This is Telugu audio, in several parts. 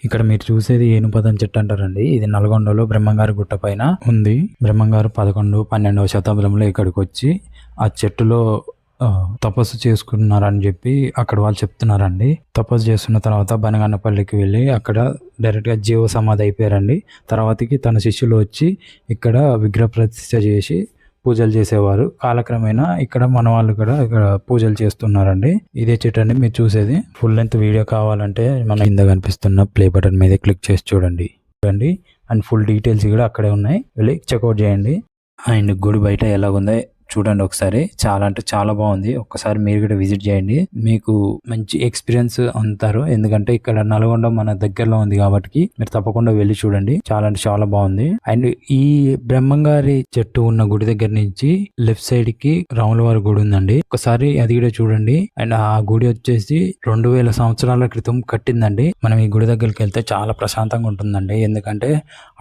ఇక్కడ మీరు చూసేది ఏనుపదం చెట్టు అంటారండి. ఇది నల్గొండలో బ్రహ్మంగారి గుట్ట పైన ఉంది. బ్రహ్మంగారు 11, 12వ శతాబ్దంలో ఇక్కడికి వచ్చి ఆ చెట్టులో తపస్సు చేసుకున్నారని చెప్పి అక్కడ వాళ్ళు చెప్తున్నారండి. తపస్సు చేస్తున్న తర్వాత బనగానపల్లికి వెళ్ళి అక్కడ డైరెక్ట్గా జీవ సమాధి అయిపోయారండి. తర్వాతకి తన శిష్యులు వచ్చి ఇక్కడ విగ్రహ ప్రతిష్ఠ చేసి పూజలు చేసేవారు. కాలక్రమేణా ఇక్కడ మన వాళ్ళు కూడా ఇక్కడ పూజలు చేస్తున్నారండి. ఇదే చెట్టు అండి మీరు చూసేది. ఫుల్ లెంత్ వీడియో కావాలంటే మన కింద కనిపిస్తున్న ప్లే బటన్ మీద క్లిక్ చేసి చూడండి. అండ్ ఫుల్ డీటెయిల్స్ కూడా అక్కడే ఉన్నాయి, వెళ్ళి చెక్అవుట్ చేయండి. అండ్ గుడి బయట ఎలాగుందో చూడండి ఒకసారి. చాలా అంటే చాలా బాగుంది. ఒక్కసారి మీరు కూడా విజిట్ చేయండి, మీకు మంచి ఎక్స్పీరియన్స్ అంటారు. ఎందుకంటే ఇక్కడ నల్గొండ మన దగ్గరలో ఉంది కాబట్టి మీరు తప్పకుండా వెళ్ళి చూడండి. చాలా అంటే చాలా బాగుంది. అండ్ ఈ బ్రహ్మంగారి చెట్టు ఉన్న గుడి దగ్గర నుంచి లెఫ్ట్ సైడ్ కి రాములవారి గుడి ఉందండి. ఒకసారి అది కూడా చూడండి. అండ్ ఆ గుడి వచ్చేసి 2000 సంవత్సరాల క్రితం కట్టిందండి. మనం ఈ గుడి దగ్గరికి వెళ్తే చాలా ప్రశాంతంగా ఉంటుందండి. ఎందుకంటే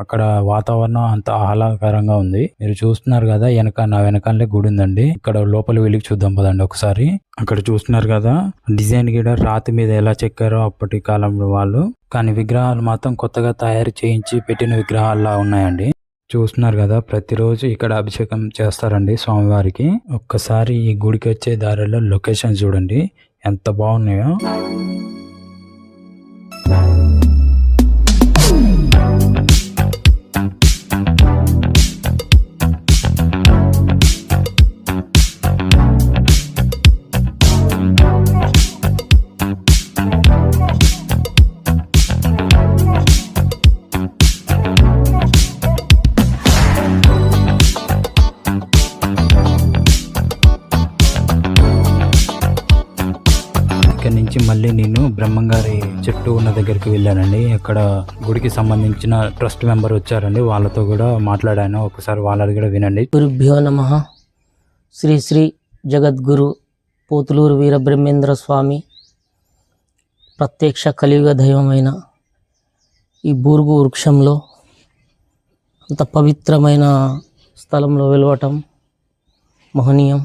అక్కడ వాతావరణం అంత ఆహ్లాదకరంగా ఉంది. మీరు చూస్తున్నారు కదా, నా వెనకాలే గుడి ఉందండి. ఇక్కడ లోపల వెళ్ళి చూద్దాం పదండి ఒకసారి. అక్కడ చూస్తున్నారు కదా డిజైన్ కూడా రాతి మీద ఎలా చెక్కారో అప్పటి కాలంలో వాళ్ళు. కానీ విగ్రహాలు మాత్రం కొత్తగా తయారు చేయించి పెట్టిన విగ్రహాల్లా ఉన్నాయండి. చూస్తున్నారు కదా, ప్రతిరోజు ఇక్కడ అభిషేకం చేస్తారండి స్వామివారికి. ఒక్కసారి ఈ గుడికి వచ్చే దారిలో లొకేషన్ చూడండి ఎంత బాగున్నాయో. ఇక్కడ నుంచి మళ్ళీ నేను బ్రహ్మంగారి చెట్టు ఉన్న దగ్గరికి వెళ్ళానండి. అక్కడ గుడికి సంబంధించిన ట్రస్ట్ మెంబర్ వచ్చారండి, వాళ్ళతో కూడా మాట్లాడాను. ఒకసారి వాళ్ళది కూడా వినండి. గురుభ్యో నమః. శ్రీ శ్రీ జగద్గురు పోతులూరు వీరబ్రహ్మేంద్ర స్వామి ప్రత్యక్ష కలియుగ దైవమైన ఈ బూర్గు వృక్షంలో అంత పవిత్రమైన స్థలంలో వెలవటం మహనీయం.